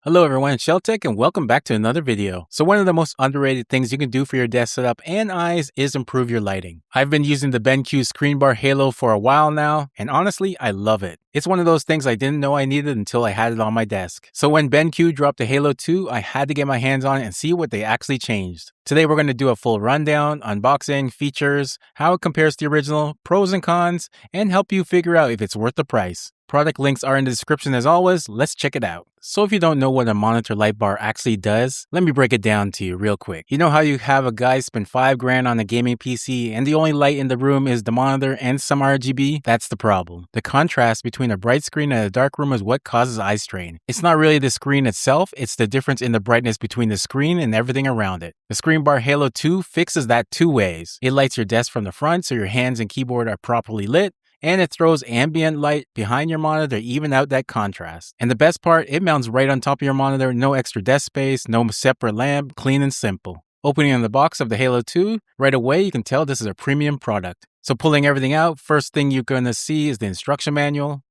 Hello everyone, it's SHELTECH and welcome back to another video. So one of the most underrated things you can do for your desk setup and eyes is improve your lighting. I've been using the BenQ ScreenBar Halo for a while now, and honestly, I love it. It's one of those things I didn't know I needed until I had it on my desk. So when BenQ dropped the Halo 2, I had to get my hands on it and see what they actually changed. Today we're going to do a full rundown, unboxing, features, how it compares to the original, pros and cons, and help you figure out if it's worth the price. Product links are in the description as always, let's check it out. So if you don't know what a monitor light bar actually does, let me break it down to you real quick. You know how you have a guy spend $5 grand on a gaming PC and the only light in the room is the monitor and some RGB? That's the problem. The contrast between a bright screen and a dark room is what causes eye strain. It's not really the screen itself, it's the difference in the brightness between the screen and everything around it. The ScreenBar Halo 2 fixes that two ways. It lights your desk from the front so your hands and keyboard are properly lit, and it throws ambient light behind your monitor to even out that contrast. And the best part, it mounts right on top of your monitor, no extra desk space, no separate lamp, clean and simple. Opening in the box of the Halo 2, right away you can tell this is a premium product. So pulling everything out, first thing you're going to see is the instruction manual,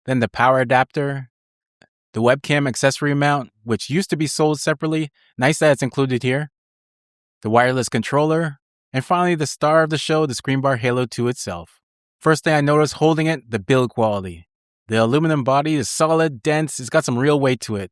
then the power adapter, the webcam accessory mount, which used to be sold separately, nice that it's included here, the wireless controller, and finally the star of the show, the ScreenBar Halo 2 itself. First thing I noticed holding it, the build quality. The aluminum body is solid, dense, it's got some real weight to it.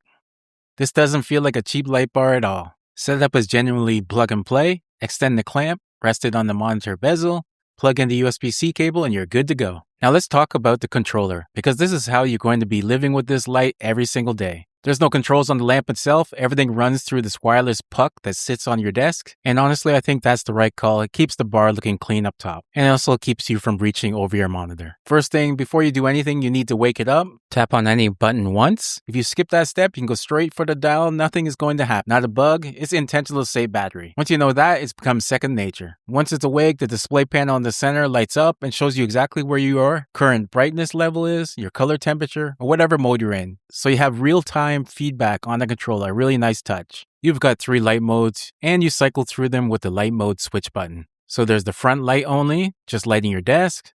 This doesn't feel like a cheap light bar at all. Setup is genuinely plug and play, extend the clamp, rest it on the monitor bezel, plug in the USB-C cable and you're good to go. Now let's talk about the controller, because this is how you're going to be living with this light every single day. There's no controls on the lamp itself, everything runs through this wireless puck that sits on your desk, and honestly I think that's the right call. It keeps the bar looking clean up top, and it also keeps you from reaching over your monitor. First thing, before you do anything, you need to wake it up, tap on any button once. If you skip that step, you can go straight for the dial, nothing is going to happen. Not a bug, it's intentional to save battery. Once you know that, it's become second nature. Once it's awake, the display panel in the center lights up and shows you exactly where you are, current brightness level is, your color temperature, or whatever mode you're in. So you have real-time feedback on the controller, a really nice touch. You've got 3 light modes, and you cycle through them with the light mode switch button. So there's the front light only, just lighting your desk,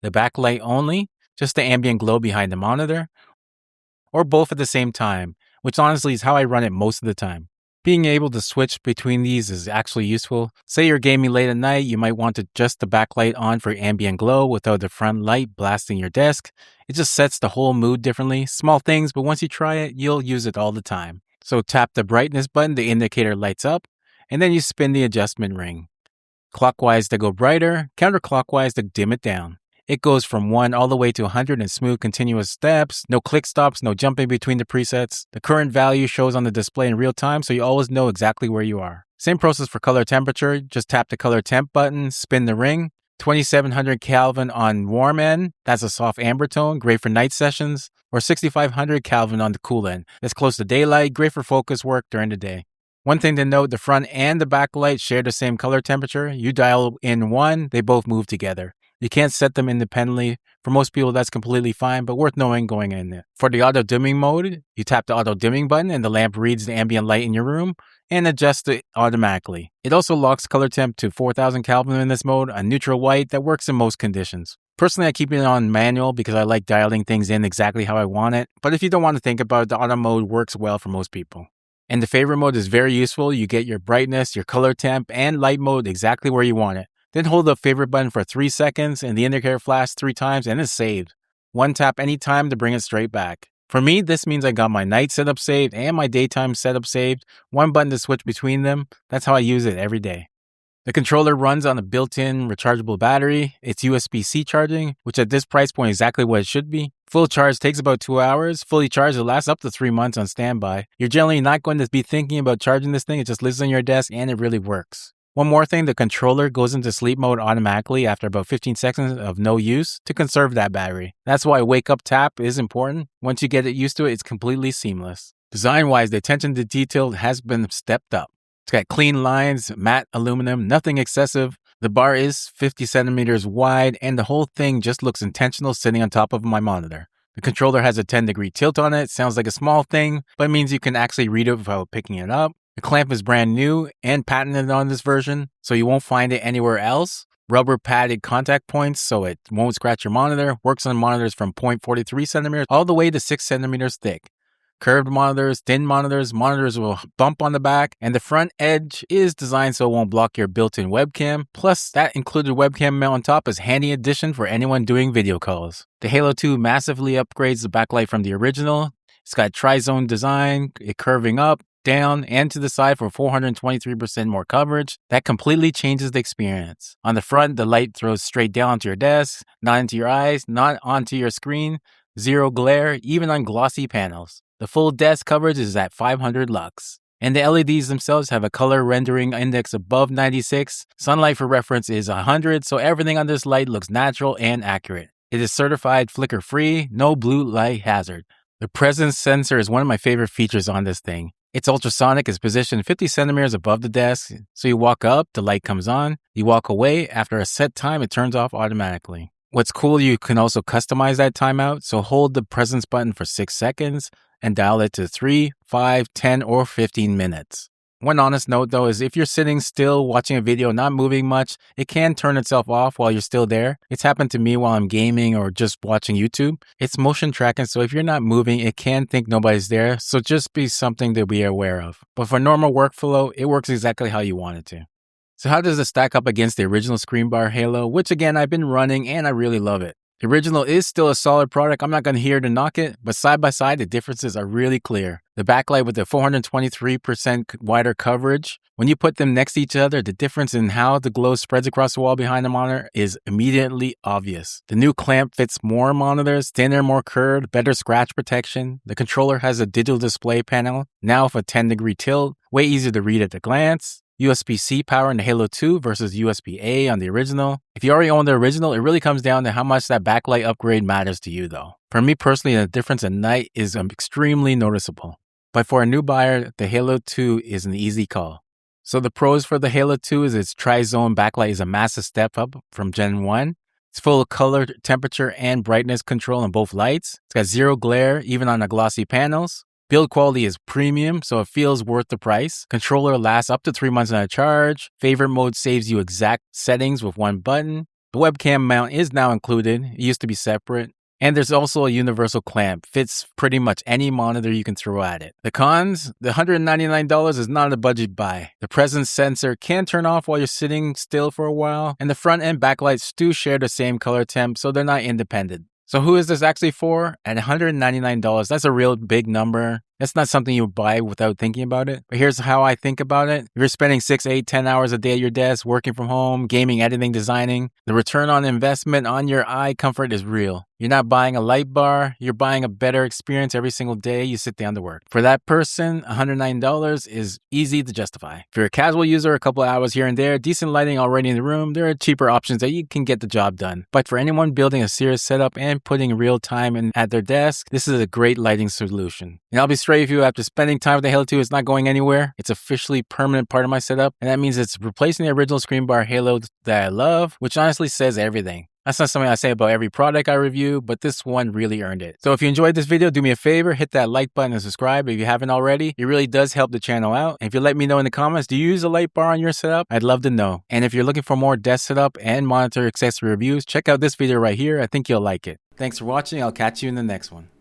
the back light only, just the ambient glow behind the monitor, or both at the same time, which honestly is how I run it most of the time. Being able to switch between these is actually useful. Say you're gaming late at night, you might want to just the backlight on for ambient glow without the front light blasting your desk. It just sets the whole mood differently. Small things, but once you try it, you'll use it all the time. So tap the brightness button, the indicator lights up, and then you spin the adjustment ring. Clockwise to go brighter, counterclockwise to dim it down. It goes from 1 all the way to 100 in smooth continuous steps, no click stops, no jumping between the presets. The current value shows on the display in real time, so you always know exactly where you are. Same process for color temperature, just tap the color temp button, spin the ring. 2700 Kelvin on warm end, that's a soft amber tone, great for night sessions, or 6500 Kelvin on the cool end. That's close to daylight, great for focus work during the day. One thing to note, the front and the back light share the same color temperature. You dial in one, they both move together. You can't set them independently. For most people, that's completely fine, but worth knowing going in there. For the auto dimming mode, you tap the auto dimming button and the lamp reads the ambient light in your room and adjusts it automatically. It also locks color temp to 4000 Kelvin in this mode, a neutral white that works in most conditions. Personally, I keep it on manual because I like dialing things in exactly how I want it, but if you don't want to think about it, the auto mode works well for most people. And the favorite mode is very useful. You get your brightness, your color temp, and light mode exactly where you want it. Then hold the favorite button for 3 seconds and the indicator flashes 3 times and it's saved. One tap anytime to bring it straight back. For me, this means I got my night setup saved and my daytime setup saved. One button to switch between them. That's how I use it every day. The controller runs on a built-in rechargeable battery. It's USB-C charging, which at this price point is exactly what it should be. Full charge takes about 2 hours. Fully charged, it lasts up to 3 months on standby. You're generally not going to be thinking about charging this thing. It just lives on your desk and it really works. One more thing, the controller goes into sleep mode automatically after about 15 seconds of no use to conserve that battery. That's why wake up tap is important. Once you get it used to it, it's completely seamless. Design-wise, the attention to detail has been stepped up. It's got clean lines, matte aluminum, nothing excessive. The bar is 50 centimeters wide and the whole thing just looks intentional sitting on top of my monitor. The controller has a 10-degree tilt on it. Sounds like a small thing, but it means you can actually read it without picking it up. The clamp is brand new and patented on this version, so you won't find it anywhere else. Rubber padded contact points so it won't scratch your monitor. Works on monitors from 0.43 centimeters all the way to 6 centimeters thick. curved monitors, thin monitors, monitors will bump on the back, and the front edge is designed so it won't block your built-in webcam. Plus, that included webcam mount on top is handy addition for anyone doing video calls. The Halo 2 massively upgrades the backlight from the original. It's got tri-zone design, it curving up, down, and to the side for 423% more coverage. That completely changes the experience. On the front, the light throws straight down onto your desk, not into your eyes, not onto your screen, zero glare, even on glossy panels. The full desk coverage is at 500 lux. And the LEDs themselves have a color rendering index above 96. Sunlight for reference is 100, so everything on this light looks natural and accurate. It is certified flicker-free, no blue light hazard. The presence sensor is one of my favorite features on this thing. It's ultrasonic, is positioned 50 centimeters above the desk, so you walk up, the light comes on. You walk away, after a set time, it turns off automatically. What's cool, you can also customize that timeout, so hold the presence button for 6 seconds and dial it to 3, 5, 10, or 15 minutes. One honest note though is if you're sitting still watching a video, not moving much, it can turn itself off while you're still there. It's happened to me while I'm gaming or just watching YouTube. It's motion tracking, so if you're not moving, it can think nobody's there, so just be something to be aware of. But for normal workflow, it works exactly how you want it to. So how does it stack up against the original ScreenBar Halo, which again, I've been running and I really love it. The original is still a solid product. I'm not going to here to knock it, but side by side, the differences are really clear. The backlight with the 423% wider coverage, when you put them next to each other, the difference in how the glow spreads across the wall behind the monitor is immediately obvious. The new clamp fits more monitors, thinner, more curved, better scratch protection. The controller has a digital display panel, now with a 10-degree tilt, way easier to read at a glance. USB-C power in the Halo 2 versus USB-A on the original. If you already own the original, it really comes down to how much that backlight upgrade matters to you though. For me personally, the difference at night is extremely noticeable. But for a new buyer, the Halo 2 is an easy call. So the pros for the Halo 2 is its tri-zone backlight is a massive step up from Gen 1. It's full of color, temperature, and brightness control on both lights. It's got zero glare, even on the glossy panels. Build quality is premium, so it feels worth the price. Controller lasts up to 3 months on a charge. Favorite mode saves you exact settings with one button. The webcam mount is now included. It used to be separate. And there's also a universal clamp. Fits pretty much any monitor you can throw at it. The cons, the $199 is not a budget buy. The presence sensor can turn off while you're sitting still for a while. And the front and backlights do share the same color temp, so they're not independent. So who is this actually for? At $199, that's a real big number. That's not something you buy without thinking about it. But here's how I think about it. If you're spending 6, 8, 10 hours a day at your desk, working from home, gaming, editing, designing, the return on investment on your eye comfort is real. You're not buying a light bar. You're buying a better experience every single day you sit down to work. For that person, $109 is easy to justify. If you're a casual user, a couple of hours here and there, decent lighting already in the room, there are cheaper options that you can get the job done. But for anyone building a serious setup and putting real time in at their desk, this is a great lighting solution. And I'll be straight with you, after spending time with the Halo 2, it's not going anywhere. It's officially permanent part of my setup, and that means it's replacing the original ScreenBar Halo that I love, which honestly says everything. That's not something I say about every product I review, but this one really earned it. So if you enjoyed this video, do me a favor, hit that like button and subscribe if you haven't already. It really does help the channel out. And if you let me know in the comments, do you use a light bar on your setup? I'd love to know. And if you're looking for more desk setup and monitor accessory reviews, check out this video right here. I think you'll like it. Thanks for watching. I'll catch you in the next one.